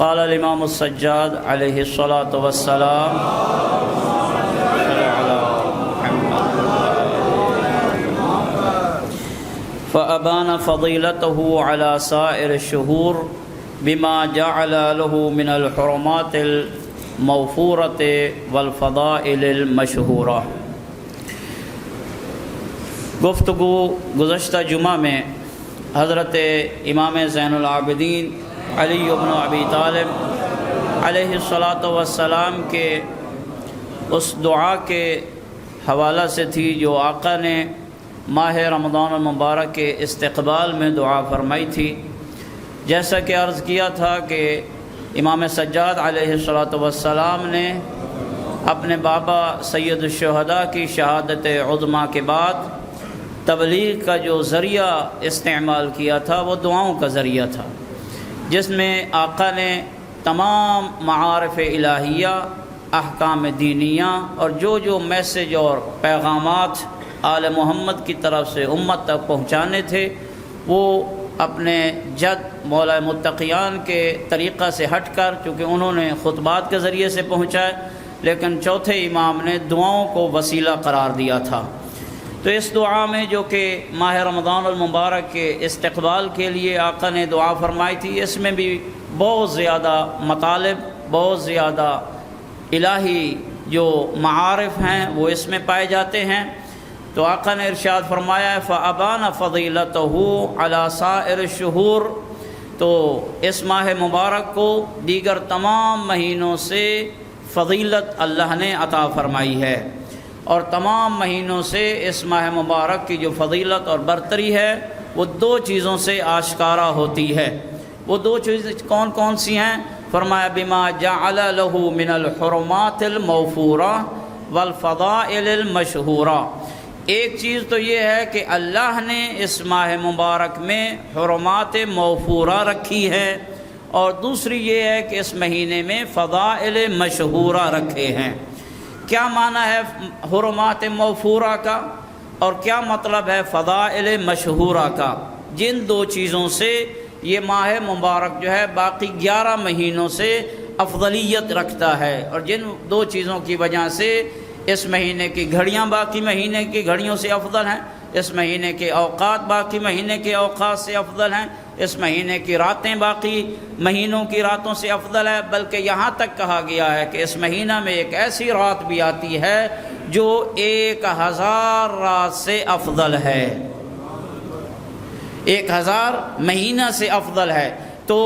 قال الامام السجاد علیہ الصلاۃ والسلام فأبان فضيلته على سائر الشهور بما جعل له من الحرمات الموفورة والفضائل المشهورة۔ گفتگو گزشتہ جمعہ میں حضرت امام زین العابدین علی بن ابی طالب علیہ الصلاۃ والسلام کے اس دعا کے حوالہ سے تھی جو آقا نے ماہ رمضان المبارک کے استقبال میں دعا فرمائی تھی۔ جیسا کہ عرض کیا تھا کہ امام سجاد علیہ الصلاۃ والسلام نے اپنے بابا سید الشہداء کی شہادت عظمیٰ کے بعد تبلیغ کا جو ذریعہ استعمال کیا تھا وہ دعاؤں کا ذریعہ تھا، جس میں آقا نے تمام معارف الہیہ، احکام دینیہ اور جو میسج اور پیغامات آل محمد کی طرف سے امت تک پہنچانے تھے وہ اپنے جد مولا متقیان کے طریقہ سے ہٹ کر، چونکہ انہوں نے خطبات کے ذریعے سے پہنچائے، لیکن چوتھے امام نے دعاؤں کو وسیلہ قرار دیا تھا۔ تو اس دعا میں جو کہ ماہ رمضان المبارک کے استقبال کے لیے آقا نے دعا فرمائی تھی، اس میں بھی بہت زیادہ مطالب، بہت زیادہ الہی جو معارف ہیں وہ اس میں پائے جاتے ہیں۔ تو آقا نے ارشاد فرمایا فَأَبَانَ فَضِيلَتَهُ عَلَى سَائِرِ الشُّهُورِ، تو اس ماہ مبارک کو دیگر تمام مہینوں سے فضیلت اللہ نے عطا فرمائی ہے، اور تمام مہینوں سے اس ماہ مبارک کی جو فضیلت اور برتری ہے وہ دو چیزوں سے آشکارا ہوتی ہے۔ وہ دو چیزیں کون کون سی ہیں؟ فرمایا بما جعل له من الحرمات الموفورہ والفضائل المشہورہ۔ ایک چیز تو یہ ہے کہ اللہ نے اس ماہ مبارک میں حرمات موفورہ رکھی ہے، اور دوسری یہ ہے کہ اس مہینے میں فضائل مشہورہ رکھے ہیں۔ کیا معنی ہے حرمات موفورہ کا اور کیا مطلب ہے فضائل مشہورہ کا؟ جن دو چیزوں سے یہ ماہ مبارک جو ہے باقی 11 مہینوں سے افضلیت رکھتا ہے، اور جن دو چیزوں کی وجہ سے اس مہینے کی گھڑیاں باقی مہینے کی گھڑیوں سے افضل ہیں، اس مہینے کے اوقات باقی مہینے کے اوقات سے افضل ہیں، اس مہینے کی راتیں باقی مہینوں کی راتوں سے افضل ہے، بلکہ یہاں تک کہا گیا ہے کہ اس مہینہ میں ایک ایسی رات بھی آتی ہے جو 1000 رات سے افضل ہے، 1000 مہینہ سے افضل ہے۔ تو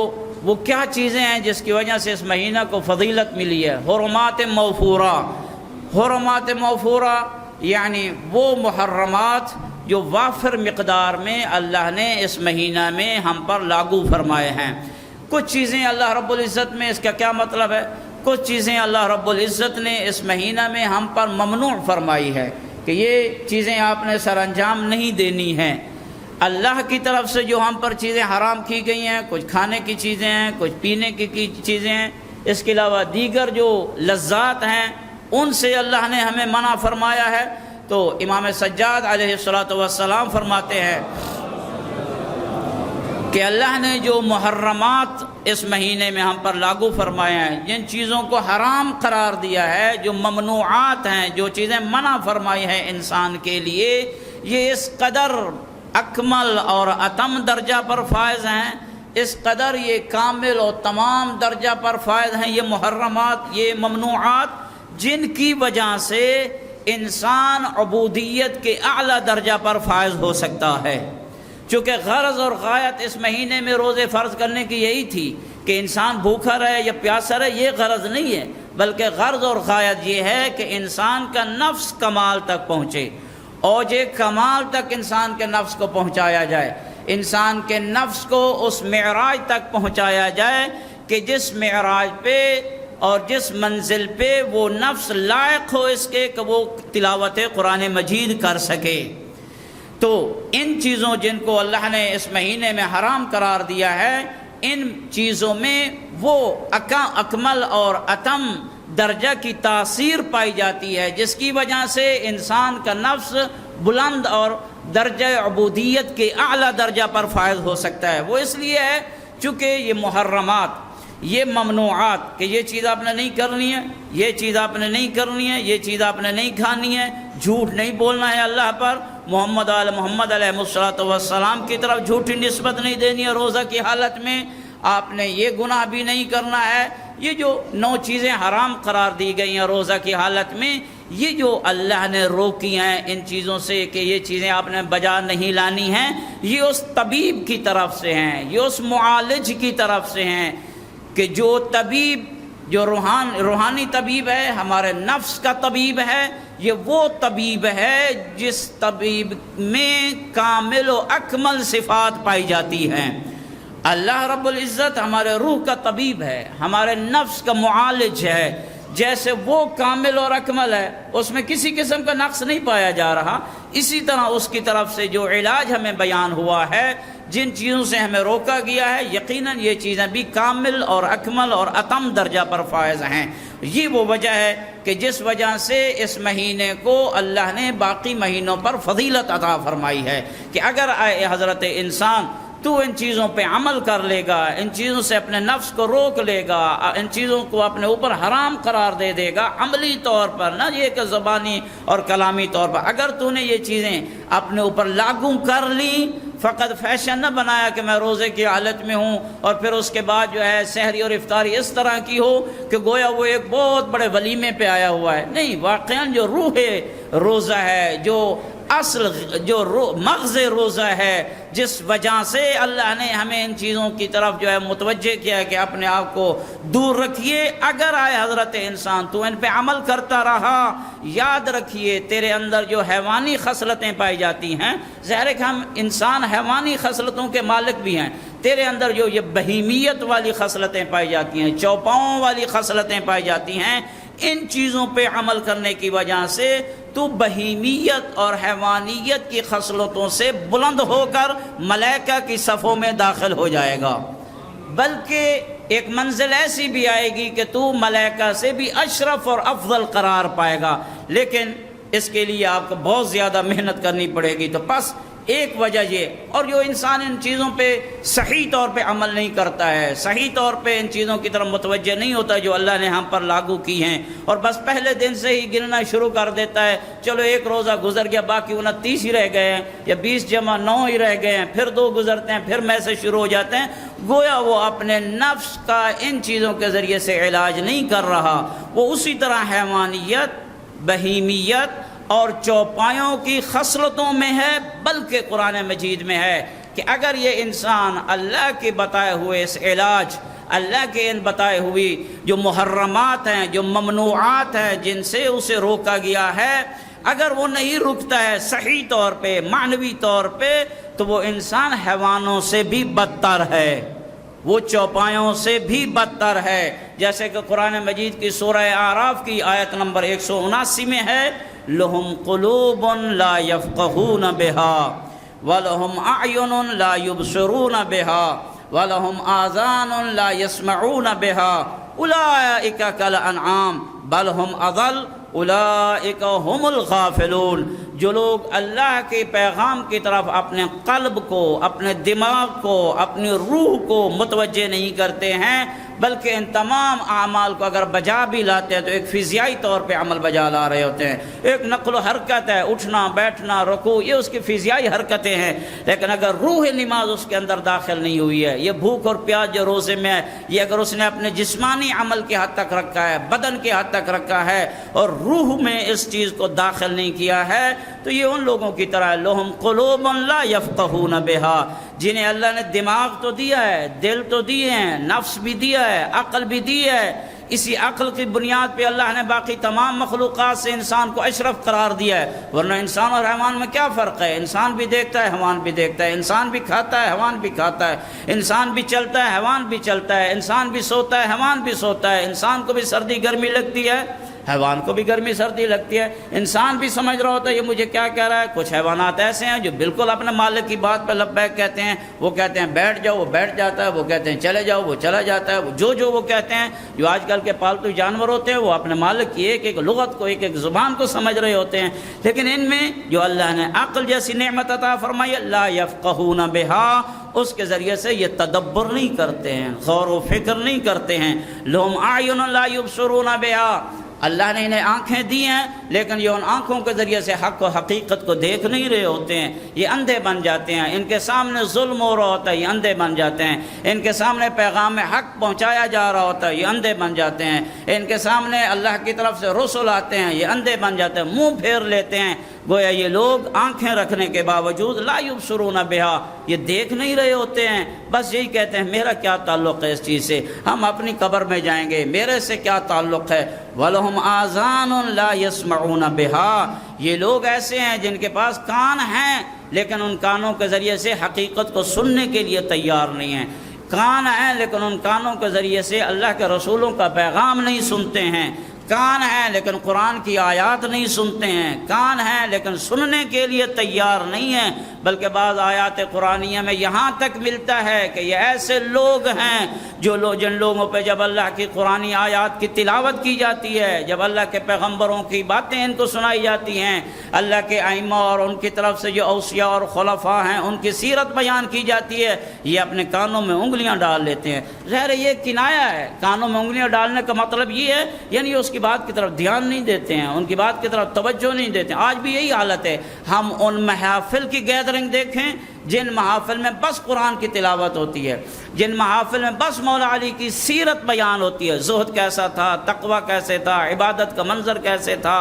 وہ کیا چیزیں ہیں جس کی وجہ سے اس مہینہ کو فضیلت ملی ہے؟ حرمات موفورہ۔ حرمات موفورہ یعنی وہ محرمات جو وافر مقدار میں اللہ نے اس مہینہ میں ہم پر لاگو فرمائے ہیں۔ کچھ چیزیں اللہ رب العزت میں، اس کا کیا مطلب ہے؟ کچھ چیزیں اللہ رب العزت نے اس مہینہ میں ہم پر ممنوع فرمائی ہے کہ یہ چیزیں آپ نے سر انجام نہیں دینی ہیں۔ اللہ کی طرف سے جو ہم پر چیزیں حرام کی گئی ہیں، کچھ کھانے کی چیزیں ہیں، کچھ پینے کی چیزیں ہیں، اس کے علاوہ دیگر جو لذات ہیں ان سے اللہ نے ہمیں منع فرمایا ہے۔ تو امام سجاد علیہ الصلاۃ والسلام فرماتے ہیں کہ اللہ نے جو محرمات اس مہینے میں ہم پر لاگو فرمائے ہیں، جن چیزوں کو حرام قرار دیا ہے، جو ممنوعات ہیں، جو چیزیں منع فرمائی ہیں انسان کے لیے، یہ اس قدر اکمل اور اتم درجہ پر فائز ہیں، اس قدر یہ کامل اور تمام درجہ پر فائز ہیں یہ محرمات، یہ ممنوعات، جن کی وجہ سے انسان عبودیت کے اعلیٰ درجہ پر فائز ہو سکتا ہے۔ چونکہ غرض اور غایت اس مہینے میں روزے فرض کرنے کی یہی تھی کہ انسان بھوکا رہے یا پیاسا رہے، یہ غرض نہیں ہے، بلکہ غرض اور غایت یہ ہے کہ انسان کا نفس کمال تک پہنچے، اوج کمال تک انسان کے نفس کو پہنچایا جائے، انسان کے نفس کو اس معراج تک پہنچایا جائے کہ جس معراج پہ اور جس منزل پہ وہ نفس لائق ہو اس کے کہ وہ تلاوت قرآن مجید کر سکے۔ تو ان چیزوں جن کو اللہ نے اس مہینے میں حرام قرار دیا ہے، ان چیزوں میں وہ اکمل اور اتم درجہ کی تاثیر پائی جاتی ہے، جس کی وجہ سے انسان کا نفس بلند اور درجہ عبودیت کے اعلیٰ درجہ پر فائز ہو سکتا ہے۔ وہ اس لیے ہے چونکہ یہ محرمات، یہ ممنوعات کہ یہ چیز آپ نے نہیں کرنی ہے، یہ چیز آپ نے نہیں کرنی ہے، یہ چیز آپ نے نہیں کھانی ہے، جھوٹ نہیں بولنا ہے اللہ پر، محمد علیہ السلام کی طرف جھوٹی نسبت نہیں دینی ہے روزہ کی حالت میں، آپ نے یہ گناہ بھی نہیں کرنا ہے۔ یہ جو 9 چیزیں حرام قرار دی گئی ہیں روزہ کی حالت میں، یہ جو اللہ نے روکی ہیں ان چیزوں سے کہ یہ چیزیں آپ نے بجا نہیں لانی ہیں، یہ اس طبیب کی طرف سے ہیں، یہ اس معالج کی طرف سے ہیں کہ جو طبیب، جو روحانی طبیب ہے، ہمارے نفس کا طبیب ہے، یہ وہ طبیب ہے جس طبیب میں کامل و اکمل صفات پائی جاتی ہیں۔ اللہ رب العزت ہمارے روح کا طبیب ہے، ہمارے نفس کا معالج ہے، جیسے وہ کامل اور اکمل ہے، اس میں کسی قسم کا نقص نہیں پایا جا رہا، اسی طرح اس کی طرف سے جو علاج ہمیں بیان ہوا ہے، جن چیزوں سے ہمیں روکا گیا ہے، یقیناً یہ چیزیں بھی کامل اور اکمل اور اتم درجہ پر فائز ہیں۔ یہ وہ وجہ ہے کہ جس وجہ سے اس مہینے کو اللہ نے باقی مہینوں پر فضیلت عطا فرمائی ہے کہ اگر اے حضرت انسان تو ان چیزوں پہ عمل کر لے گا، ان چیزوں سے اپنے نفس کو روک لے گا، ان چیزوں کو اپنے اوپر حرام قرار دے گا عملی طور پر، نہ یہ کہ زبانی اور کلامی طور پر، اگر تو نے یہ چیزیں اپنے اوپر لاگو کر لی، فقط فیشن نہ بنایا کہ میں روزے کی حالت میں ہوں اور پھر اس کے بعد جو ہے سحری اور افطاری اس طرح کی ہو کہ گویا وہ ایک بہت بڑے ولیمے پہ آیا ہوا ہے، نہیں، واقعاً جو روح روزہ ہے، جو اصل جو مغز روزہ ہے، جس وجہ سے اللہ نے ہمیں ان چیزوں کی طرف جو ہے متوجہ کیا ہے کہ اپنے آپ کو دور رکھیے، اگر آئے حضرت انسان تو ان پہ عمل کرتا رہا، یاد رکھیے تیرے اندر جو حیوانی خصلتیں پائی جاتی ہیں، ظاہر ہے کہ ہم انسان حیوانی خصلتوں کے مالک بھی ہیں، تیرے اندر جو یہ بہیمیت والی خصلتیں پائی جاتی ہیں، چوپاؤں والی خصلتیں پائی جاتی ہیں، ان چیزوں پہ عمل کرنے کی وجہ سے تو بہیمیت اور حیوانیت کی خصلتوں سے بلند ہو کر ملائکہ کی صفوں میں داخل ہو جائے گا، بلکہ ایک منزل ایسی بھی آئے گی کہ تو ملائکہ سے بھی اشرف اور افضل قرار پائے گا، لیکن اس کے لیے آپ کو بہت زیادہ محنت کرنی پڑے گی۔ تو بس ایک وجہ یہ، اور جو انسان ان چیزوں پہ صحیح طور پہ عمل نہیں کرتا ہے، صحیح طور پہ ان چیزوں کی طرف متوجہ نہیں ہوتا جو اللہ نے ہم پر لاگو کی ہیں، اور بس پہلے دن سے ہی گننا شروع کر دیتا ہے، چلو ایک روزہ گزر گیا، باقی 29 ہی رہ گئے ہیں، یا 20 جمع 9 ہی رہ گئے ہیں، پھر 2 گزرتے ہیں، پھر میں سے شروع ہو جاتے ہیں، گویا وہ اپنے نفس کا ان چیزوں کے ذریعے سے علاج نہیں کر رہا، وہ اسی طرح حیوانیت، بہیمیت اور چوپایوں کی خصلتوں میں ہے، بلکہ قرآن مجید میں ہے کہ اگر یہ انسان اللہ کے بتائے ہوئے اس علاج، اللہ کے ان بتائے ہوئی جو محرمات ہیں، جو ممنوعات ہیں، جن سے اسے روکا گیا ہے، اگر وہ نہیں رکتا ہے صحیح طور پہ، معنوی طور پہ، تو وہ انسان حیوانوں سے بھی بدتر ہے، وہ چوپایوں سے بھی بدتر ہے، جیسے کہ قرآن مجید کی سورہ اعراف کی آیت نمبر 179 میں ہے، لہم قلوب لا یفقہون بہا ولہم اعین لا یبصرون بہا ولہم آذان لا یسمعون بہا اولئک کالانعام بل ہم اضل اولئک هم الغافلون۔ جو لوگ اللہ کے پیغام کی طرف اپنے قلب کو، اپنے دماغ کو، اپنی روح کو متوجہ نہیں کرتے ہیں، بلکہ ان تمام اعمال کو اگر بجا بھی لاتے ہیں تو ایک فزیائی طور پہ عمل بجا لا رہے ہوتے ہیں، ایک نقل و حرکت ہے، اٹھنا بیٹھنا رکوع، یہ اس کی فزیائی حرکتیں ہیں، لیکن اگر روح نماز اس کے اندر داخل نہیں ہوئی ہے، یہ بھوک اور پیاس جو روزے میں ہے، یہ اگر اس نے اپنے جسمانی عمل کے حد تک رکھا ہے، بدن کے حد تک رکھا ہے، اور روح میں اس چیز کو داخل نہیں کیا ہے، تو یہ ان لوگوں کی طرح ہے، لہم قلوب لا یفقہون بہا، جنہیں اللہ نے دماغ تو دیا ہے، دل تو دیے ہیں، نفس بھی دیا ہے، عقل بھی دی ہے، اسی عقل کی بنیاد پہ اللہ نے باقی تمام مخلوقات سے انسان کو اشرف قرار دیا ہے، ورنہ انسان اور حیوان میں کیا فرق ہے؟ انسان بھی دیکھتا ہے، حیوان بھی دیکھتا ہے، انسان بھی کھاتا ہے، حیوان بھی کھاتا ہے، انسان بھی چلتا ہے، حیوان بھی چلتا ہے، انسان بھی سوتا ہے، حیوان بھی سوتا ہے، انسان کو بھی سردی گرمی لگتی ہے، حیوان کو بھی گرمی سردی لگتی ہے، انسان بھی سمجھ رہا ہوتا ہے یہ مجھے کیا کہہ رہا ہے۔ کچھ حیوانات ایسے ہیں جو بالکل اپنے مالک کی بات پہ لبیک کہتے ہیں، وہ کہتے ہیں بیٹھ جاؤ وہ بیٹھ جاتا ہے، وہ کہتے ہیں چلے جاؤ وہ چلا جاتا ہے، جو وہ کہتے ہیں۔ جو آج کل کے پالتو جانور ہوتے ہیں وہ اپنے مالک کی ایک ایک لغت کو، ایک ایک زبان کو سمجھ رہے ہوتے ہیں، لیکن ان میں جو اللہ نے عقل جیسی نعمت عطا فرمائی لا یفقہون بہا، اس کے ذریعے سے یہ تدبر نہیں کرتے ہیں، غور و فکر نہیں کرتے ہیں۔ لہم اعین لا یبصرون بہا، اللہ نے انہیں آنکھیں دی ہیں لیکن یہ ان آنکھوں کے ذریعے سے حق و حقیقت کو دیکھ نہیں رہے ہوتے ہیں، یہ اندھے بن جاتے ہیں۔ ان کے سامنے ظلم ہو رہا ہوتا ہے، یہ اندھے بن جاتے ہیں۔ ان کے سامنے پیغام حق پہنچایا جا رہا ہوتا ہے، یہ اندھے بن جاتے ہیں۔ ان کے سامنے اللہ کی طرف سے رسل آتے ہیں، یہ اندھے بن جاتے ہیں، منہ پھیر لیتے ہیں۔ گویا یہ لوگ آنکھیں رکھنے کے باوجود لا یبصرون بہا، یہ دیکھ نہیں رہے ہوتے ہیں، بس یہی کہتے ہیں میرا کیا تعلق ہے اس چیز سے، ہم اپنی قبر میں جائیں گے، میرے سے کیا تعلق ہے۔ وَلَهُمْ آذَانٌ لَا يَسْمَعُونَ بِهَا، یہ لوگ ایسے ہیں جن کے پاس کان ہیں لیکن ان کانوں کے ذریعے سے حقیقت کو سننے کے لیے تیار نہیں ہیں۔ کان ہیں لیکن ان کانوں کے ذریعے سے اللہ کے رسولوں کا پیغام نہیں سنتے ہیں۔ کان ہیں لیکن قرآن کی آیات نہیں سنتے ہیں۔ کان ہیں لیکن سننے کے لیے تیار نہیں ہیں، بلکہ بعض آیات قرآنیہ میں یہاں تک ملتا ہے کہ یہ ایسے لوگ ہیں جن لوگوں پہ جب اللہ کی قرآنی آیات کی تلاوت کی جاتی ہے، جب اللہ کے پیغمبروں کی باتیں ان کو سنائی جاتی ہیں، اللہ کے ائمہ اور ان کی طرف سے جو اوصیاء اور خلفاء ہیں ان کی سیرت بیان کی جاتی ہے، یہ اپنے کانوں میں انگلیاں ڈال لیتے ہیں۔ ظاہر یہ کنایا ہے، کانوں میں انگلیاں ڈالنے کا مطلب یہ ہے یعنی اس کی بات کی طرف دھیان نہیں دیتے ہیں، ان کی بات کی طرف توجہ نہیں دیتے ہیں۔ آج بھی یہی حالت ہے۔ ہم ان محافل کی گیدرنگ دیکھیں جن محافل میں بس قرآن کی تلاوت ہوتی ہے، جن محافل میں بس مولا علی کی سیرت بیان ہوتی ہے، زہد کیسا تھا، تقوی کیسے تھا، عبادت کا منظر کیسے تھا،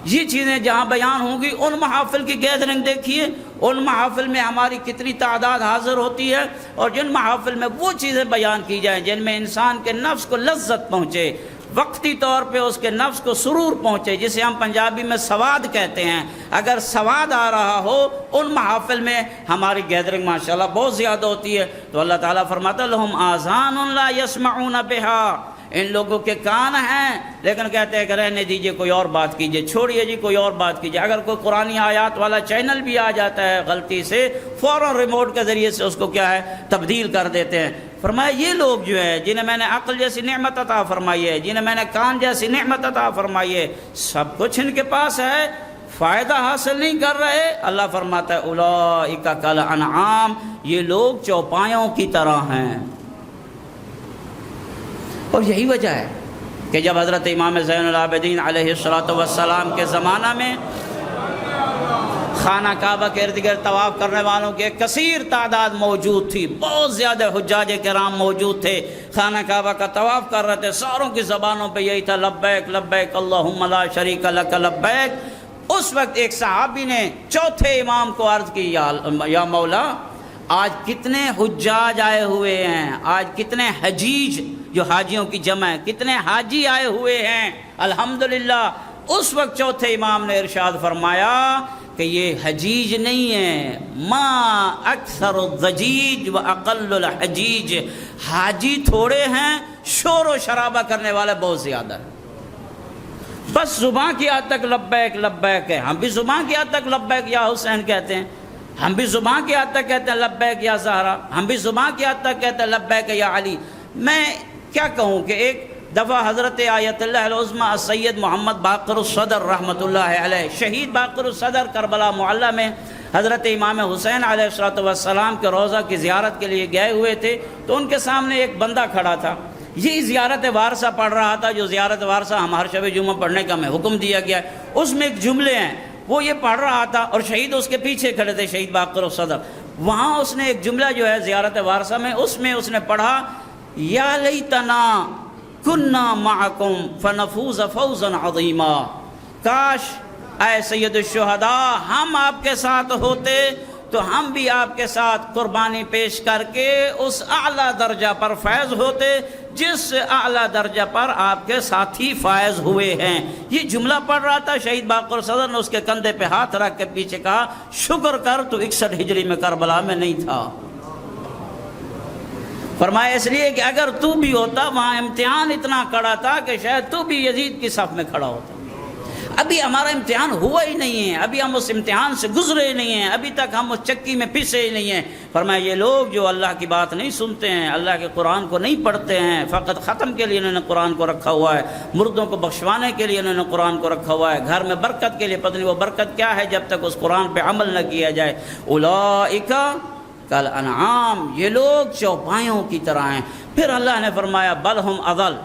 یہ چیزیں جہاں بیان ہوں گی ان محافل کی گیدرنگ دیکھیے، ان محافل میں ہماری کتنی تعداد حاضر ہوتی ہے، اور جن محافل میں وہ چیزیں بیان کی جائیں جن میں انسان کے نفس کو لذت پہنچے، وقتی طور پہ اس کے نفس کو سرور پہنچے، جسے ہم پنجابی میں سواد کہتے ہیں، اگر سواد آ رہا ہو ان محافل میں ہماری گیدرنگ ماشاءاللہ بہت زیادہ ہوتی ہے۔ تو اللہ تعالیٰ فرماتا ہے لہم آذان لا یسمعون بہا، ان لوگوں کے کان ہیں لیکن کہتے ہیں کہ رہنے دیجئے، کوئی اور بات کیجئے، چھوڑیے جی کوئی اور بات کیجئے۔ اگر کوئی قرآنی آیات والا چینل بھی آ جاتا ہے غلطی سے، فوراً ریموٹ کے ذریعے سے اس کو کیا ہے تبدیل کر دیتے ہیں۔ فرمایا یہ لوگ جو ہے جنہیں میں نے عقل جیسی نعمت عطا فرمائی ہے، جنہیں میں نے کان جیسی نعمت عطا فرمائی ہے، سب کچھ ان کے پاس ہے، فائدہ حاصل نہیں کر رہے۔ اللہ فرماتا ہے اولئک کالانعام، یہ لوگ چوپایوں کی طرح ہیں۔ اور یہی وجہ ہے کہ جب حضرت امام زین العابدین علیہ السلام کے زمانہ میں خانہ کعبہ کے ارد گرد طواف کرنے والوں کی ایک کثیر تعداد موجود تھی، بہت زیادہ حجاج کرام موجود تھے، خانہ کعبہ کا طواف کر رہے تھے، ساروں کی زبانوں پہ یہی تھا لبیک لبیک اللہم لا شریک لک لبیک۔ اس وقت ایک صحابی نے چوتھے امام کو عرض کی یا مولا، آج کتنے حجاج آئے ہوئے ہیں، آج کتنے حجیج، جو حاجیوں کی جمع ہے، کتنے حاجی آئے ہوئے ہیں الحمدللہ۔ اس وقت چوتھے امام نے ارشاد فرمایا کہ یہ حجیج نہیں ہے، ما اکثر الضجیج و اقل الحجیج، حاجی تھوڑے ہیں، شور و شرابہ کرنے والے بہت زیادہ ہیں۔ بس زبان کی حد تک لبیک لبیک ہے، ہم بھی زبان کی حد تک لبیک یا حسین کہتے ہیں، ہم بھی زبان کی حد تک کہتے ہیں لبیک یا زہرا، ہم بھی زبان کی حد تک کہتے ہیں لبیک یا علی۔ میں کیا کہوں کہ ایک دفعہ حضرت آیت اللہ العظمی سید محمد باقر الصدر رحمۃ اللہ علیہ، شہید باقر الصدر کربلا معلیٰ میں حضرت امام حسین علیہ السلام کے روضہ کی زیارت کے لیے گئے ہوئے تھے، تو ان کے سامنے ایک بندہ کھڑا تھا، یہی زیارت وارثہ پڑھ رہا تھا، جو زیارت وارثہ ہم ہر شب جمعہ پڑھنے کا ہمیں حکم دیا گیا ہے۔ اس میں ایک جملے ہیں، وہ یہ پڑھ رہا تھا اور شہید اس کے پیچھے کھڑے تھے، شہید باقر الصدر۔ وہاں اس نے ایک جملہ جو ہے زیارت وارثہ میں، اس میں اس نے پڑھا یا لیتنا کننا معکم فنفوز فوزا عظیما، کاش اے سید الشہداء ہم آپ کے ساتھ ہوتے تو ہم بھی آپ کے ساتھ قربانی پیش کر کے اس اعلیٰ درجہ پر فائز ہوتے جس اعلیٰ درجہ پر آپ کے ساتھی فائز ہوئے ہیں۔ یہ جملہ پڑھ رہا تھا، شہید باقر صدر نے اس کے کندھے پہ ہاتھ رکھ کے پیچھے کہا شکر کر تو 61 ہجری میں کربلا میں نہیں تھا۔ فرمایا اس لیے کہ اگر تو بھی ہوتا، وہاں امتحان اتنا کڑا تھا کہ شاید تو بھی یزید کی صف میں کھڑا ہوتا۔ ابھی ہمارا امتحان ہوا ہی نہیں ہے، ابھی ہم اس امتحان سے گزرے ہی نہیں ہیں، ابھی تک ہم اس چکی میں پسے ہی نہیں ہیں۔ فرمایا یہ لوگ جو اللہ کی بات نہیں سنتے ہیں، اللہ کے قرآن کو نہیں پڑھتے ہیں، فقط ختم کے لیے انہوں نے قرآن کو رکھا ہوا ہے، مردوں کو بخشوانے کے لیے انہوں نے قرآن کو رکھا ہوا ہے، گھر میں برکت کے لیے، پتہ نہیں وہ برکت کیا ہے جب تک اس قرآن پہ عمل نہ کیا جائے۔ اولئک کل انعام، یہ لوگ چوپایوں کی طرح ہیں۔ پھر اللہ نے فرمایا بل ہم اضل،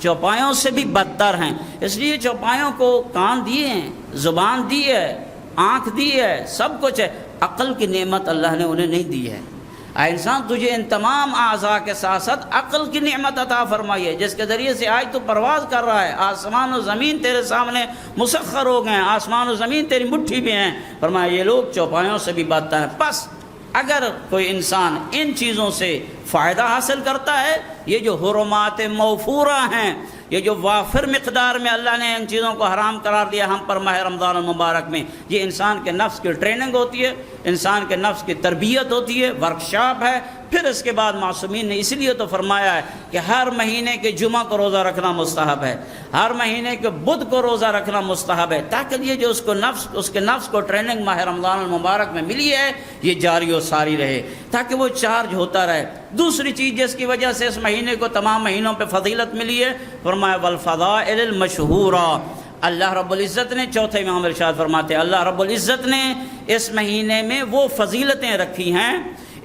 چوپایوں سے بھی بدتر ہیں۔ اس لیے چوپایوں کو کان دیے ہیں، زبان دی ہے، آنکھ دی ہے، سب کچھ ہے، عقل کی نعمت اللہ نے انہیں نہیں دی ہے۔ اے انسان، تجھے ان تمام اعضاء کے ساتھ ساتھ عقل کی نعمت عطا فرمائی ہے، جس کے ذریعے سے آج تو پرواز کر رہا ہے، آسمان و زمین تیرے سامنے مسخر ہو گئے ہیں، آسمان و زمین تیری مٹھی میں ہیں۔ فرمایا یہ لوگ چوپایوں سے بھی بدتر ہیں۔ بس اگر کوئی انسان ان چیزوں سے فائدہ حاصل کرتا ہے، یہ جو حرمات موفورہ ہیں، یہ جو وافر مقدار میں اللہ نے ان چیزوں کو حرام قرار دیا ہم پر ماہ رمضان المبارک میں، یہ انسان کے نفس کی ٹریننگ ہوتی ہے، انسان کے نفس کی تربیت ہوتی ہے، ورکشاپ ہے۔ پھر اس کے بعد معصومین نے اس لیے تو فرمایا ہے کہ ہر مہینے کے جمعہ کو روزہ رکھنا مستحب ہے، ہر مہینے کے بدھ کو روزہ رکھنا مستحب ہے، تاکہ یہ جو اس کے نفس کو ٹریننگ ماہ رمضان المبارک میں ملی ہے، یہ جاری و ساری رہے، تاکہ وہ چارج ہوتا رہے۔ دوسری چیز جس کی وجہ سے اس مہینے کو تمام مہینوں پہ فضیلت ملی ہے، فرمایا والفضائل المشہورہ، اللہ رب العزت نے، چوتھے امام ارشاد فرماتے ہیں اللہ رب العزت نے اس مہینے میں وہ فضیلتیں رکھی ہیں،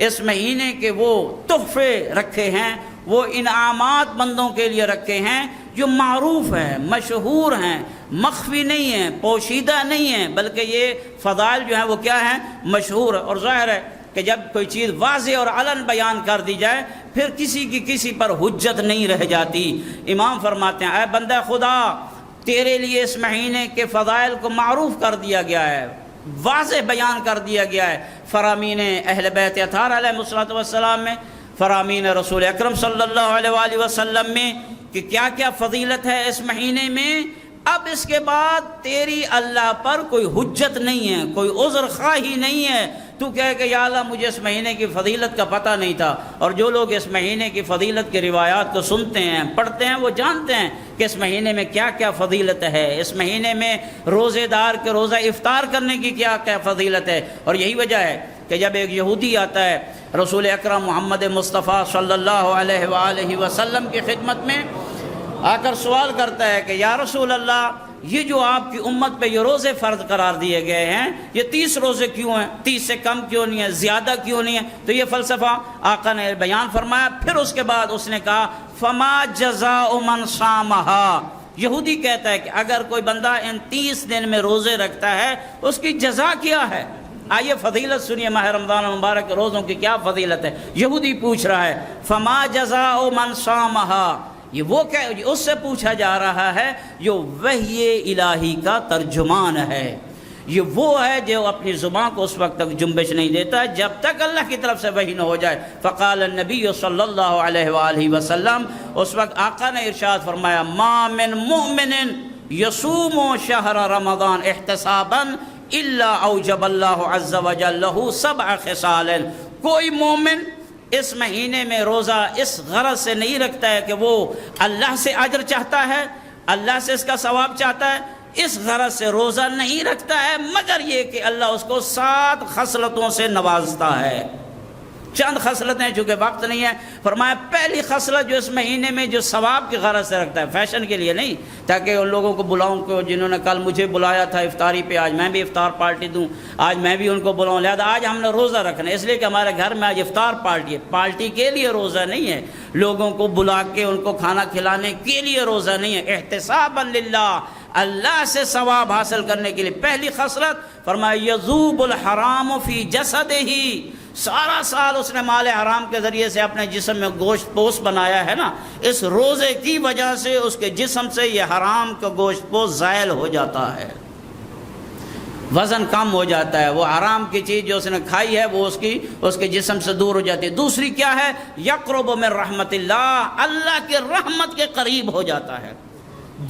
اس مہینے کے وہ تحفے رکھے ہیں، وہ انعامات بندوں کے لیے رکھے ہیں جو معروف ہیں، مشہور ہیں، مخفی نہیں ہیں، پوشیدہ نہیں ہیں، بلکہ یہ فضائل جو ہیں وہ کیا ہیں؟ مشہور ہے۔ اور ظاہر ہے کہ جب کوئی چیز واضح اور علن بیان کر دی جائے پھر کسی کی کسی پر حجت نہیں رہ جاتی۔ امام فرماتے ہیں اے بندہ خدا، تیرے لیے اس مہینے کے فضائل کو معروف کر دیا گیا ہے، واضح بیان کر دیا گیا ہے، فرامین اہل بیت اطہار علیہ السلام میں، فرامین رسول اکرم صلی اللہ علیہ وآلہ وسلم میں کہ کیا کیا فضیلت ہے اس مہینے میں۔ اب اس کے بعد تیری اللہ پر کوئی حجت نہیں ہے، کوئی عذر خواہی نہیں ہے، تو کہے کہ یا اللہ مجھے اس مہینے کی فضیلت کا پتہ نہیں تھا۔ اور جو لوگ اس مہینے کی فضیلت کی روایات کو سنتے ہیں، پڑھتے ہیں، وہ جانتے ہیں کہ اس مہینے میں کیا کیا فضیلت ہے، اس مہینے میں روزے دار کے روزہ افطار کرنے کی کیا کیا فضیلت ہے۔ اور یہی وجہ ہے کہ جب ایک یہودی آتا ہے رسول اکرم محمد مصطفیٰ صلی اللہ علیہ وآلہ وسلم کی خدمت میں، آ کر سوال کرتا ہے کہ یا رسول اللہ، یہ جو آپ کی امت پہ یہ روزے فرض قرار دیے گئے ہیں، یہ 30 روزے کیوں ہیں؟ 30 سے کم کیوں نہیں ہے؟ زیادہ کیوں نہیں ہے؟ تو یہ فلسفہ آقا نے بیان فرمایا۔ پھر اس کے بعد اس نے کہا فما جزاء من صامہا، یہودی کہتا ہے کہ اگر کوئی بندہ ان 30 دن میں روزے رکھتا ہے اس کی جزا کیا ہے؟ آئیے فضیلت سنیے ماہ رمضان المبارک کے روزوں کی کیا فضیلت ہے۔ یہودی پوچھ رہا ہے فما جزاء من صامہا، یہ وہ کہ اس سے پوچھا جا رہا ہے جو وحی الہی کا ترجمان ہے، یہ وہ ہے جو اپنی زبان کو اس وقت تک جنبش نہیں دیتا جب تک اللہ کی طرف سے وحی نہ ہو جائے۔ فقال النبی صلی اللہ علیہ وآلہ وسلم، اس وقت آقا نے ارشاد فرمایا ما من مؤمن یصوم شہر رمضان احتسابا الا اوجب اللہ عز وجل له 7 خصال، کوئی مومن اس مہینے میں روزہ اس غرض سے نہیں رکھتا ہے کہ وہ اللہ سے اجر چاہتا ہے، اللہ سے اس کا ثواب چاہتا ہے، اس غرض سے روزہ نہیں رکھتا ہے، مگر یہ کہ اللہ اس کو 7 خصلتوں سے نوازتا ہے۔ چند خصلتیں، چونکہ وقت نہیں ہے، فرمایا پہلی خصلت جو اس مہینے میں جو ثواب کی غرض سے رکھتا ہے، فیشن کے لیے نہیں، تاکہ ان لوگوں کو بلاؤں کو جنہوں نے کل مجھے بلایا تھا افطاری پہ، آج میں بھی افطار پارٹی دوں، آج میں بھی ان کو بلاؤں، لہذا آج ہم نے روزہ رکھنا ہے، اس لیے کہ ہمارے گھر میں آج افطار پارٹی ہے، پارٹی کے لیے روزہ نہیں ہے، لوگوں کو بلا کے ان کو کھانا کھلانے کے لیے روزہ نہیں ہے، احتسابا للہ، اللہ سے ثواب حاصل کرنے کے لیے۔ پہلی خصلت فرمایا یذوب الحرام فی جسدہ، سارا سال اس نے مال حرام کے ذریعے سے اپنے جسم میں گوشت پوش بنایا ہے نا، اس روزے کی وجہ سے اس کے جسم سے یہ حرام کا گوشت پوش زائل ہو جاتا ہے، وزن کم ہو جاتا ہے، وہ حرام کی چیز جو اس نے کھائی ہے وہ اس کے جسم سے دور ہو جاتی ہے۔ دوسری کیا ہے؟ یقرب من رحمت اللہ، اللہ کی رحمت کے قریب ہو جاتا ہے۔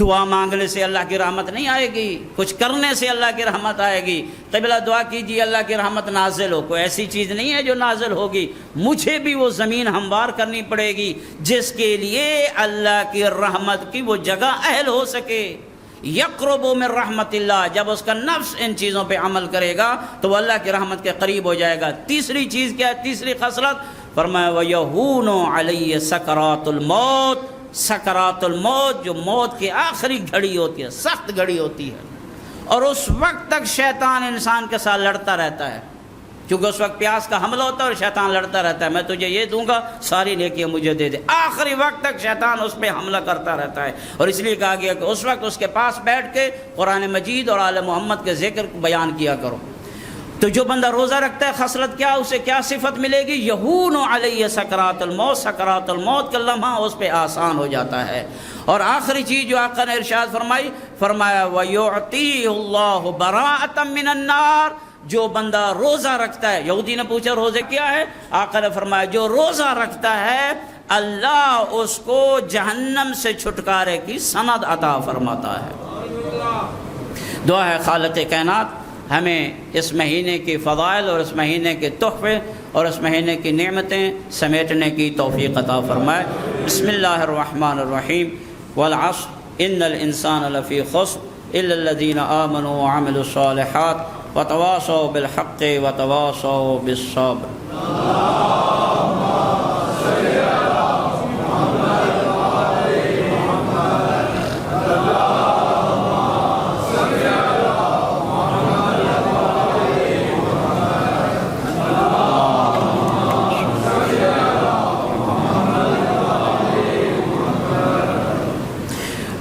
دعا مانگنے سے اللہ کی رحمت نہیں آئے گی، کچھ کرنے سے اللہ کی رحمت آئے گی۔ قبلہ دعا کیجیے اللہ کی رحمت نازل ہو، کوئی ایسی چیز نہیں ہے جو نازل ہوگی، مجھے بھی وہ زمین ہموار کرنی پڑے گی جس کے لیے اللہ کی رحمت کی وہ جگہ اہل ہو سکے۔ یقرب من رحمت اللہ، جب اس کا نفس ان چیزوں پہ عمل کرے گا تو وہ اللہ کی رحمت کے قریب ہو جائے گا۔ تیسری چیز کیا ہے؟ تیسری خصلت فرمایا وَيَهُونُ عَلَيَّ سَكَرَاتُ الْمَوْتِ، سکرات الموت، جو موت کی آخری گھڑی ہوتی ہے، سخت گھڑی ہوتی ہے، اور اس وقت تک شیطان انسان کے ساتھ لڑتا رہتا ہے، کیونکہ اس وقت پیاس کا حملہ ہوتا ہے اور شیطان لڑتا رہتا ہے، میں تجھے یہ دوں گا، ساری نیکیاں مجھے دے دے۔ آخری وقت تک شیطان اس پہ حملہ کرتا رہتا ہے، اور اس لیے کہا گیا کہ اس وقت اس کے پاس بیٹھ کے قرآن مجید اور آل محمد کے ذکر کو بیان کیا کرو۔ تو جو بندہ روزہ رکھتا ہے خصلت کیا، اسے کیا صفت ملے گی؟ یہون علیہ سکرات الموت، سکرات الموت کا لمحہ اس پہ آسان ہو جاتا ہے۔ اور آخری چیز جو آقا نے ارشاد فرمایا وَيُعْطِيهُ اللَّهُ بَرَاءَةً مِّنَ النَّارِ، جو بندہ روزہ رکھتا ہے، یہودی نے پوچھا روزے کیا ہے، آقا نے فرمایا جو روزہ رکھتا ہے اللہ اس کو جہنم سے چھٹکارے کی سند عطا فرماتا ہے۔ دعا ہے خالق کائنات ہمیں اس مہینے کی فضائل اور اس مہینے کے تحفے اور اس مہینے کی نعمتیں سمیٹنے کی توفیق عطا فرمائے۔ بسم اللہ الرحمن الرحیم، والعصر ان الانسان لفی خسر الا الذین آمنوا وعملوا الصالحات وتواصوا بالحق وتواصوا بالصبر۔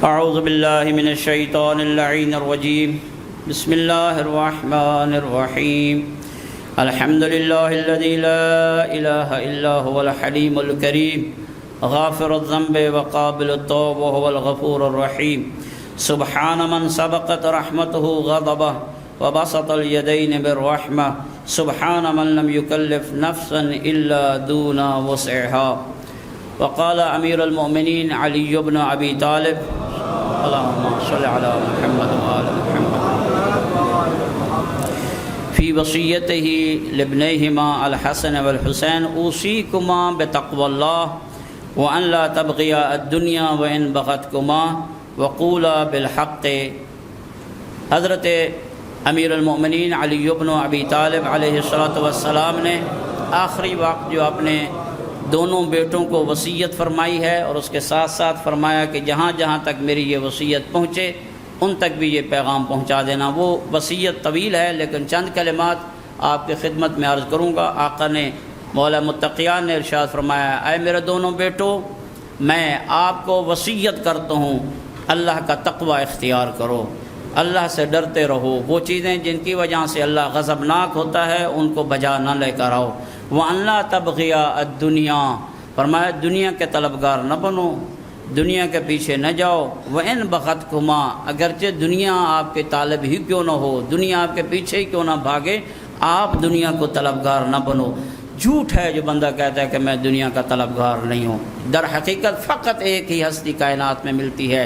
اعوذ باللہ من الشیطان اللعین الرجیم، بسم اللہ الرحمن الرحیم، الحمد للہ الذی لا الہ الا هو الحلیم الکریم، غافر الذنب وقابل التوب وهو الغفور الرحیم، سبحان من سبقت رحمته غضبہ وبسط الیدین بالرحمہ، سبحان من لم یکلف نفسا الا دون وسعها۔ وقال امیر المؤمنین علی بن ابی طالب اللهم صل على محمد وآل محمد في وصيته لابنيهما الحسن والحسين اوصيكما بتقوى الله وان لا تبغيا الدنيا وان بغتكما وقولا بالحق۔ حضرت امیر المؤمنین علی بن ابی طالب علیہ السلام نے آخری وقت جو اپنے دونوں بیٹوں کو وصیت فرمائی ہے، اور اس کے ساتھ ساتھ فرمایا کہ جہاں جہاں تک میری یہ وصیت پہنچے ان تک بھی یہ پیغام پہنچا دینا۔ وہ وصیت طویل ہے لیکن چند کلمات آپ کی خدمت میں عرض کروں گا۔ آقا نے مولا متقیان نے ارشاد فرمایا، اے میرے دونوں بیٹوں، میں آپ کو وصیت کرتا ہوں اللہ کا تقوی اختیار کرو، اللہ سے ڈرتے رہو، وہ چیزیں جن کی وجہ سے اللہ غضبناک ہوتا ہے ان کو بجا نہ لے کر آؤ۔ وَأَن لَا تَبْغِيَا الدُّنْيَا، فرمایا دنیا کے طلبگار نہ بنو، دنیا کے پیچھے نہ جاؤ۔ وَإِن بَغَتْكُمَا، اگرچہ دنیا آپ کے طالب ہی کیوں نہ ہو، دنیا آپ کے پیچھے ہی کیوں نہ بھاگے، آپ دنیا کو طلبگار نہ بنو۔ جھوٹ ہے جو بندہ کہتا ہے کہ میں دنیا کا طلبگار نہیں ہوں۔ در حقیقت فقط ایک ہی ہستی کائنات میں ملتی ہے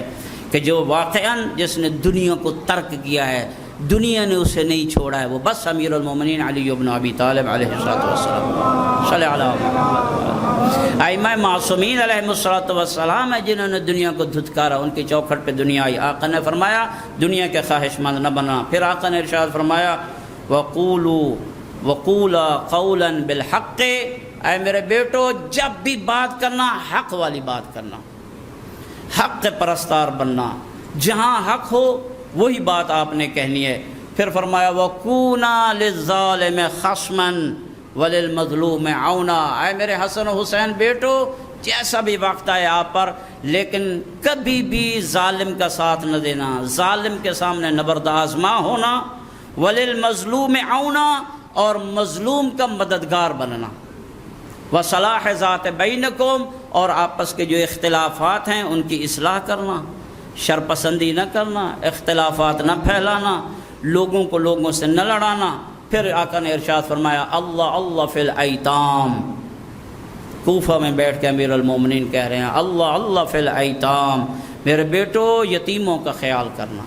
کہ جو واقعاً جس نے دنیا کو ترک کیا ہے، دنیا نے اسے نہیں چھوڑا ہے، وہ بس امیر المومنین علی بن ابی طالب علیہ السلام۔ صلی اللہ علیہ وسلم۔ ائمہ معصومین علیہ السلام ہے جنہوں نے دنیا کو دھتکارا، ان کی چوکھٹ پہ دنیا آئی۔ آقا نے فرمایا دنیا کے خواہش مند نہ بنا۔ پھر آقا نے ارشاد فرمایا وقولا قولا بالحق، اے میرے بیٹو جب بھی بات کرنا حق والی بات کرنا، حق پرستار بننا، جہاں حق ہو وہی بات آپ نے کہنی ہے۔ پھر فرمایا وَكُونَا لِلظَّالِمِ خَصْمًا وَلِلْمَظْلُومِ عَوْنًا، اے میرے حسن و حسین بیٹو جیسا بھی وقت آئے آپ پر، لیکن کبھی بھی ظالم کا ساتھ نہ دینا، ظالم کے سامنے نبردآزما ہونا۔ وَلِلْمَظْلُومِ عَوْنًا، اور مظلوم کا مددگار بننا۔ وَصَلَاحِ ذَاتِ بَيْنَكُمْ، اور آپس کے جو اختلافات ہیں ان کی اصلاح کرنا، شرپسندی نہ کرنا، اختلافات نہ پھیلانا، لوگوں کو لوگوں سے نہ لڑانا۔ پھر آقا نے ارشاد فرمایا اللہ اللہ فی الایتام، کوفہ میں بیٹھ کے امیر المومنین کہہ رہے ہیں اللہ اللہ فی الایتام، میرے بیٹو یتیموں کا خیال کرنا،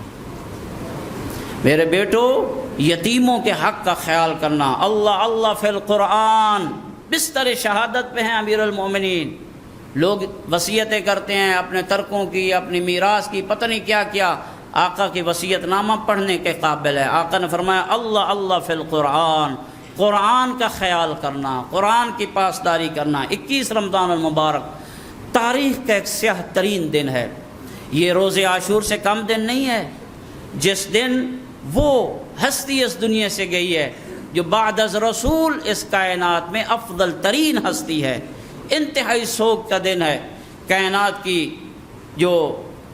میرے بیٹو یتیموں کے حق کا خیال کرنا۔ اللہ اللہ فی القرآن، بستر شہادت پہ ہیں امیر المومنین، لوگ وصیتیں کرتے ہیں اپنے ترکوں کی، اپنی میراث کی، پتہ نہیں کیا کیا، آقا کی وصیت نامہ پڑھنے کے قابل ہے۔ آقا نے فرمایا اللہ اللہ فی القرآن، قرآن کا خیال کرنا، قرآن کی پاسداری کرنا۔ 21 رمضان المبارک تاریخ کا ایک سیاہ ترین دن ہے، یہ روز عاشور سے کم دن نہیں ہے، جس دن وہ ہستی اس دنیا سے گئی ہے جو بعد از رسول اس کائنات میں افضل ترین ہستی ہے، انتہائی سوگ کا دن ہے۔ کائنات کی جو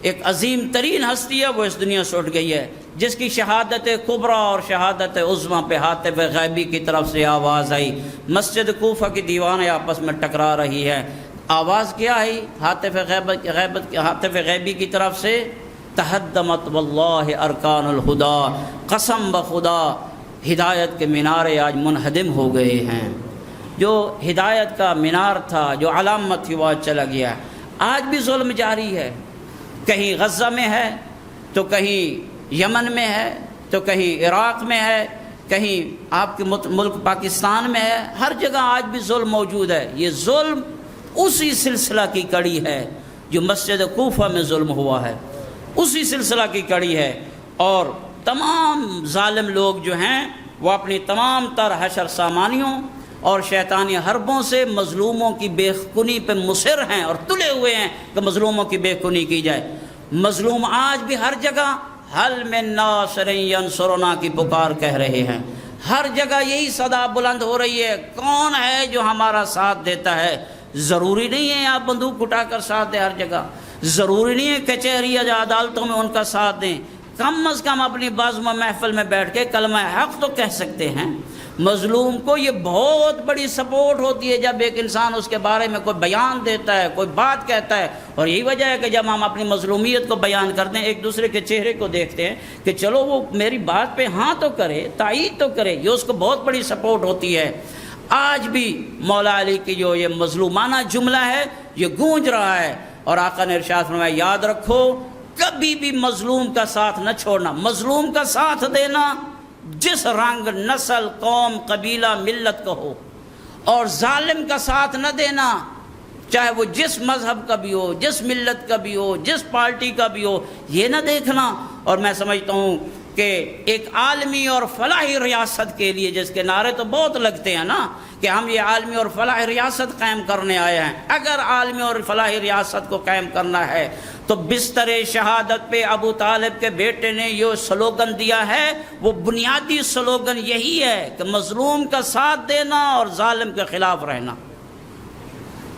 ایک عظیم ترین ہستی ہے وہ اس دنیا سے اٹھ گئی ہے، جس کی شہادت کبریٰ اور شہادت عظمیٰ پہ ہاتف غیبی کی طرف سے آواز آئی۔ مسجد کوفہ کی دیواریں آپس میں ٹکرا رہی ہے، آواز کیا آئی ہاتف غیبی کی طرف سے؟ تہدمت واللہ ارکان الہدا، قسم بخدا ہدایت کے مینارے آج منہدم ہو گئے ہیں۔ جو ہدایت کا مینار تھا، جو علامت تھی، وہ آج چلا گیا۔ آج بھی ظلم جاری ہے، کہیں غزہ میں ہے تو کہیں یمن میں ہے تو کہیں عراق میں ہے، کہیں آپ کے ملک پاکستان میں ہے، ہر جگہ آج بھی ظلم موجود ہے۔ یہ ظلم اسی سلسلہ کی کڑی ہے جو مسجد کوفہ میں ظلم ہوا ہے، اسی سلسلہ کی کڑی ہے۔ اور تمام ظالم لوگ جو ہیں وہ اپنی تمام تر حشر سامانیوں اور شیطانی حربوں سے مظلوموں کی بے کنی پہ مصر ہیں اور تلے ہوئے ہیں کہ مظلوموں کی بے کنی کی جائے۔ مظلوم آج بھی ہر جگہ حل من ناصر ینصرنا کی پکار کہہ رہے ہیں، ہر جگہ یہی صدا بلند ہو رہی ہے، کون ہے جو ہمارا ساتھ دیتا ہے؟ ضروری نہیں ہے آپ بندوق اٹھا کر ساتھ دیں ہر جگہ، ضروری نہیں ہے کچہری یا عدالتوں میں ان کا ساتھ دیں، کم از کم اپنی بازم محفل میں بیٹھ کے کلمہ حق تو کہہ سکتے ہیں۔ مظلوم کو یہ بہت بڑی سپورٹ ہوتی ہے جب ایک انسان اس کے بارے میں کوئی بیان دیتا ہے، کوئی بات کہتا ہے، اور یہی وجہ ہے کہ جب ہم اپنی مظلومیت کو بیان کرتے ہیں ایک دوسرے کے چہرے کو دیکھتے ہیں کہ چلو وہ میری بات پہ ہاں تو کرے، تائید تو کرے، یہ اس کو بہت بڑی سپورٹ ہوتی ہے۔ آج بھی مولا علی کی جو یہ مظلومانہ جملہ ہے یہ گونج رہا ہے، اور آقا نے ارشاد فرمایا یاد رکھو کبھی بھی مظلوم کا ساتھ نہ چھوڑنا، مظلوم کا ساتھ دینا جس رنگ، نسل، قوم، قبیلہ، ملت کا ہو، اور ظالم کا ساتھ نہ دینا چاہے وہ جس مذہب کا بھی ہو، جس ملت کا بھی ہو، جس پارٹی کا بھی ہو، یہ نہ دیکھنا۔ اور میں سمجھتا ہوں کہ ایک عالمی اور فلاحی ریاست کے لیے، جس کے نعرے تو بہت لگتے ہیں نا کہ ہم یہ عالمی اور فلاحی ریاست قائم کرنے آئے ہیں، اگر عالمی اور فلاحی ریاست کو قائم کرنا ہے تو بستر شہادت پہ ابو طالب کے بیٹے نے یہ سلوگن دیا ہے، وہ بنیادی سلوگن یہی ہے کہ مظلوم کا ساتھ دینا اور ظالم کے خلاف رہنا۔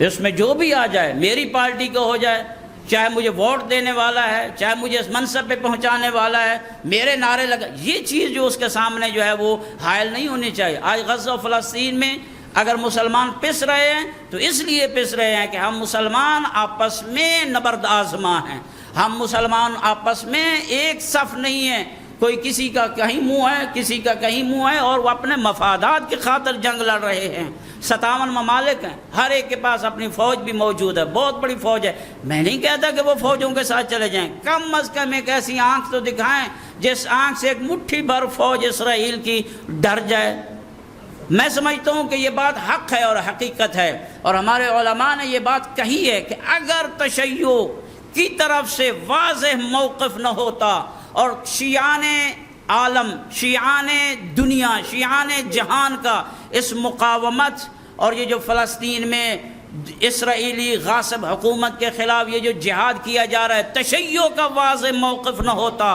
اس میں جو بھی آ جائے، میری پارٹی کا ہو جائے، چاہے مجھے ووٹ دینے والا ہے، چاہے مجھے اس منصب پہ پہنچانے والا ہے، میرے نعرے لگا، یہ چیز جو اس کے سامنے جو ہے وہ حائل نہیں ہونی چاہیے۔ آج غزہ و فلسطین میں اگر مسلمان پس رہے ہیں تو اس لیے پس رہے ہیں کہ ہم مسلمان آپس میں نبرد آزما ہیں، ہم مسلمان آپس میں ایک صف نہیں ہیں، کوئی کسی کا کہیں منہ ہے، کسی کا کہیں منہ ہے، اور وہ اپنے مفادات کی خاطر جنگ لڑ رہے ہیں۔ 57 ممالک ہیں، ہر ایک کے پاس اپنی فوج بھی موجود ہے، بہت بڑی فوج ہے۔ میں نہیں کہتا کہ وہ فوجوں کے ساتھ چلے جائیں، کم از کم ایک ایسی آنکھ تو دکھائیں جس آنکھ سے ایک مٹھی بھر فوج اسرائیل کی ڈر جائے۔ میں سمجھتا ہوں کہ یہ بات حق ہے اور حقیقت ہے، اور ہمارے علماء نے یہ بات کہی ہے کہ اگر تشیع کی طرف سے واضح موقف نہ ہوتا اور شیعان عالم، شیعان دنیا، شیعان جہان کا اس مقاومت اور یہ جو فلسطین میں اسرائیلی غاصب حکومت کے خلاف یہ جو جہاد کیا جا رہا ہے، تشیع کا واضح موقف نہ ہوتا،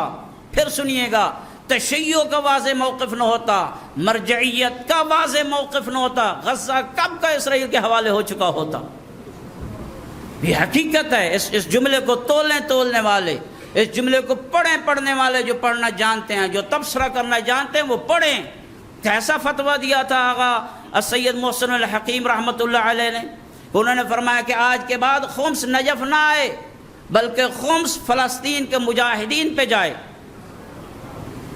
پھر سنیے گا، تشیع کا واضح موقف نہ ہوتا، مرجعیت کا واضح موقف نہ ہوتا، غزہ کب کا اسرائیل کے حوالے ہو چکا ہوتا۔ یہ حقیقت ہے۔ اس جملے کو تولنے والے، اس جملے کو پڑھنے والے جو پڑھنا جانتے ہیں، جو تبصرہ کرنا جانتے ہیں، وہ پڑھیں۔ کیسا فتویٰ دیا تھا آغا السید محسن الحکیم رحمۃ اللہ علیہ نے؟ انہوں نے فرمایا کہ آج کے بعد خمس نجف نہ آئے بلکہ خمس فلسطین کے مجاہدین پہ جائے۔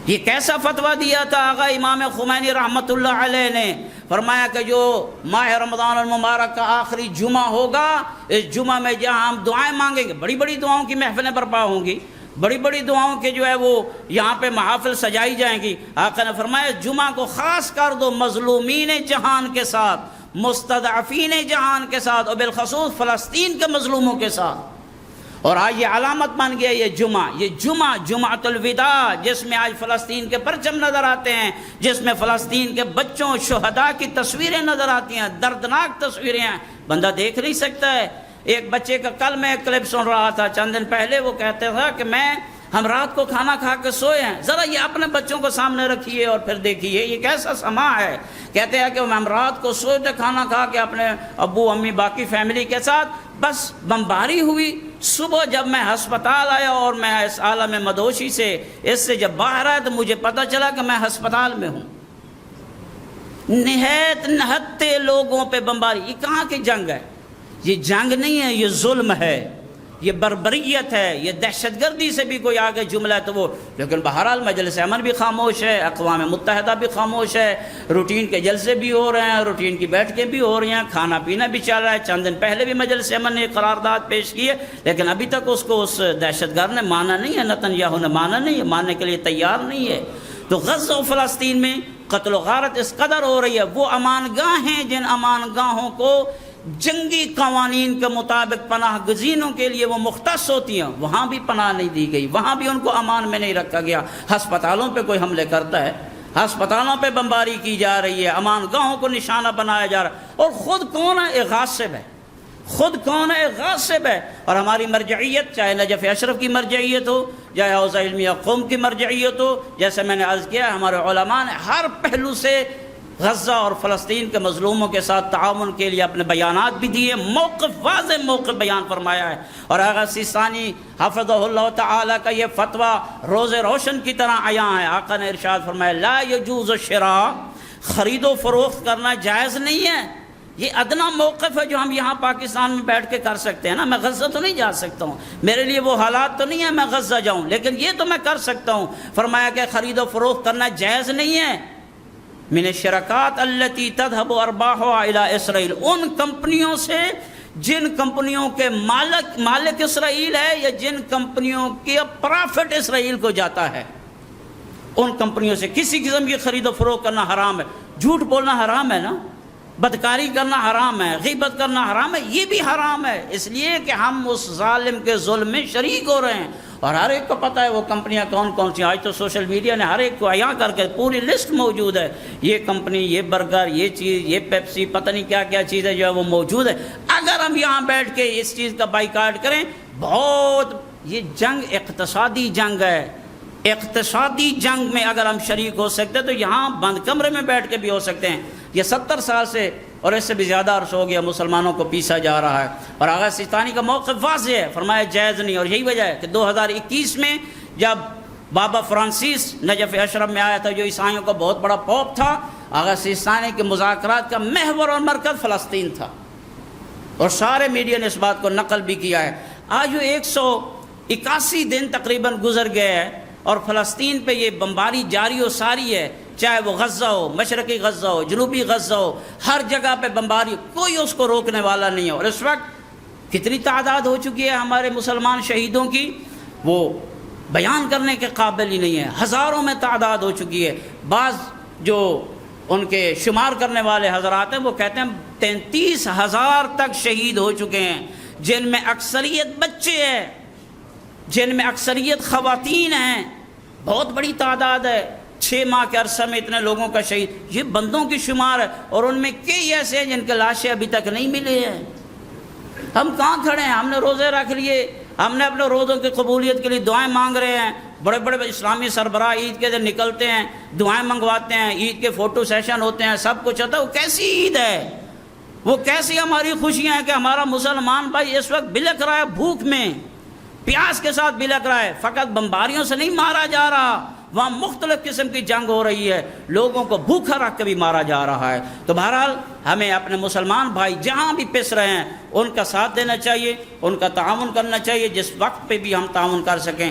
یہ کیسا فتویٰ دیا تھا آغا امام خمینی رحمۃ اللہ علیہ نے؟ فرمایا کہ جو ماہ رمضان المبارک کا آخری جمعہ ہوگا، اس جمعہ میں جہاں ہم دعائیں مانگیں گے، بڑی بڑی دعاؤں کی محفلیں برپا ہوں گی، بڑی بڑی دعاؤں کے جو ہے وہ یہاں پہ محافل سجائی جائیں گی۔ آقا نے فرمایا جمعہ کو خاص کر دو مظلومین جہان کے ساتھ، مستضعفین جہان کے ساتھ، اور بالخصوص فلسطین کے مظلوموں کے ساتھ۔ اور آج یہ علامت بن گیا یہ جمعہ جمعۃ الوداع، جس میں آج فلسطین کے پرچم نظر آتے ہیں، جس میں فلسطین کے بچوں شہداء کی تصویریں نظر آتی ہیں، دردناک تصویریں ہیں، بندہ دیکھ نہیں سکتا ہے۔ ایک بچے کا کل میں ایک کلپ سن رہا تھا چند دن پہلے، وہ کہتے تھا کہ میں ہم رات کو کھانا کھا کے سوئے ہیں. ذرا یہ اپنے بچوں کو سامنے رکھیے اور پھر دیکھیے یہ کیسا سما ہے. کہتے ہیں کہ ہم رات کو سوئے تھے کھانا کھا کے اپنے ابو امی باقی فیملی کے ساتھ, بس بمباری ہوئی. صبح جب میں ہسپتال آیا اور میں اس عالم مدوشی سے اس سے جب باہر آیا تو مجھے پتہ چلا کہ میں ہسپتال میں ہوں. نہایت نہتے لوگوں پہ بمباری. یہ کہاں کی جنگ ہے؟ یہ جنگ نہیں ہے, یہ ظلم ہے, یہ بربریت ہے, یہ دہشت گردی سے بھی کوئی آگے جملہ ہے تو وہ. لیکن بہرحال مجلس امن بھی خاموش ہے, اقوام متحدہ بھی خاموش ہے, روٹین کے جلسے بھی ہو رہے ہیں, روٹین کی بیٹھکیں بھی ہو رہی ہیں, کھانا پینا بھی چل رہا ہے. چند دن پہلے بھی مجلس امن نے قرارداد پیش کی ہے, لیکن ابھی تک اس کو اس دہشت گرد نے مانا نہیں ہے, نتن یاہو نے مانا نہیں ہے, ماننے کے لیے تیار نہیں ہے. تو غزہ و فلسطین میں قتل و غارت اس قدر ہو رہی ہے. وہ امان گاہ ہیں جن امان گاہوں کو جنگی قوانین کے مطابق پناہ گزینوں کے لیے وہ مختص ہوتی ہیں, وہاں بھی پناہ نہیں دی گئی, وہاں بھی ان کو امان میں نہیں رکھا گیا. ہسپتالوں پہ کوئی حملے کرتا ہے, ہسپتالوں پہ بمباری کی جا رہی ہے, امان گاہوں کو نشانہ بنایا جا رہا ہے. اور خود کون ہے؟ ایک غاصب ہے. خود کون ہے؟ ایک غاصب ہے. اور ہماری مرجعیت, چاہے نجف اشرف کی مرجعیت ہو, چاہے حوزہ علمیہ قوم کی مرجعیت ہو, جیسے میں نے عرض کیا ہمارے علماء نے ہر پہلو سے غزہ اور فلسطین کے مظلوموں کے ساتھ تعاون کے لیے اپنے بیانات بھی دیے, موقف واضح موقف بیان فرمایا ہے. اور آغا سیستانی حفظہ اللہ تعالی کا یہ فتویٰ روز روشن کی طرح عیاں ہے. آقا نے ارشاد فرمایا لا یجوز الشراء, خرید و فروخت کرنا جائز نہیں ہے. یہ ادنا موقف ہے جو ہم یہاں پاکستان میں بیٹھ کے کر سکتے ہیں نا. میں غزہ تو نہیں جا سکتا ہوں, میرے لیے وہ حالات تو نہیں ہے میں غزہ جاؤں, لیکن یہ تو میں کر سکتا ہوں. فرمایا کہ خرید و فروخت کرنا جائز نہیں ہے. من الشرکات التي تذهب ارباحها الى اسرائیل, ان کمپنیوں سے جن کمپنیوں کے مالک اسرائیل ہے یا جن کمپنیوں کے پرافٹ اسرائیل کو جاتا ہے, ان کمپنیوں سے کسی قسم کی خرید و فروخت کرنا حرام ہے. جھوٹ بولنا حرام ہے نا, بدکاری کرنا حرام ہے, غیبت کرنا حرام ہے, یہ بھی حرام ہے. اس لیے کہ ہم اس ظالم کے ظلم میں شریک ہو رہے ہیں. اور ہر ایک کو پتہ ہے وہ کمپنیاں کون کون سی. آج تو سوشل میڈیا نے ہر ایک کو عیاں کر کے پوری لسٹ موجود ہے, یہ کمپنی, یہ برگر, یہ چیز, یہ پیپسی, پتہ نہیں کیا کیا چیز ہے جو ہے وہ موجود ہے. اگر ہم یہاں بیٹھ کے اس چیز کا بائیکاٹ کریں, بہت یہ جنگ اقتصادی جنگ ہے. اقتصادی جنگ میں اگر ہم شریک ہو سکتے تو یہاں بند کمرے میں بیٹھ کے بھی ہو سکتے ہیں. یہ 70 سال سے اور اس سے بھی زیادہ عرصہ ہو گیا مسلمانوں کو پیسا جا رہا ہے. اور آغا سیستانی کا موقف واضح ہے, فرمایا جائز نہیں. اور یہی وجہ ہے کہ 2021 میں جب بابا فرانسیس نجف اشرف میں آیا تھا, جو عیسائیوں کا بہت بڑا پوپ تھا, آغا سیستانی کے مذاکرات کا محور اور مرکز فلسطین تھا, اور سارے میڈیا نے اس بات کو نقل بھی کیا ہے. آج وہ 181 دن تقریباً گزر گئے ہیں اور فلسطین پہ یہ بمباری جاری و ساری ہے, چاہے وہ غزہ ہو, مشرقی غزہ ہو, جنوبی غزہ ہو, ہر جگہ پہ بمباری, کوئی اس کو روکنے والا نہیں ہے. اور اس وقت کتنی تعداد ہو چکی ہے ہمارے مسلمان شہیدوں کی, وہ بیان کرنے کے قابل ہی نہیں ہے. ہزاروں میں تعداد ہو چکی ہے. بعض جو ان کے شمار کرنے والے حضرات ہیں وہ کہتے ہیں 33,000 تک شہید ہو چکے ہیں, جن میں اکثریت بچے ہیں, جن میں اکثریت خواتین ہیں. بہت بڑی تعداد ہے. 6 ماہ کے عرصہ میں اتنے لوگوں کا شہید, یہ بندوں کی شمار ہے. اور ان میں کئی ایسے ہیں جن کے لاشیں ابھی تک نہیں ملے ہیں. ہم کہاں کھڑے ہیں؟ ہم نے روزے رکھ لیے, ہم نے اپنے روزوں کی قبولیت کے لیے دعائیں مانگ رہے ہیں. بڑے بڑے اسلامی سربراہ عید کے دن نکلتے ہیں, دعائیں منگواتے ہیں, عید کے فوٹو سیشن ہوتے ہیں, سب کچھ ہوتا ہے. وہ کیسی عید ہے؟ وہ کیسی ہماری خوشیاں ہیں کہ ہمارا مسلمان بھائی اس وقت بلک رہا ہے, بھوک میں پیاس کے ساتھ بلک رہا ہے. فقط بمباریوں سے نہیں مارا جا رہا, وہاں مختلف قسم کی جنگ ہو رہی ہے, لوگوں کو بھوکا رکھ کے بھی مارا جا رہا ہے. تو بہرحال ہمیں اپنے مسلمان بھائی جہاں بھی پس رہے ہیں ان کا ساتھ دینا چاہیے, ان کا تعاون کرنا چاہیے, جس وقت پہ بھی ہم تعاون کر سکیں.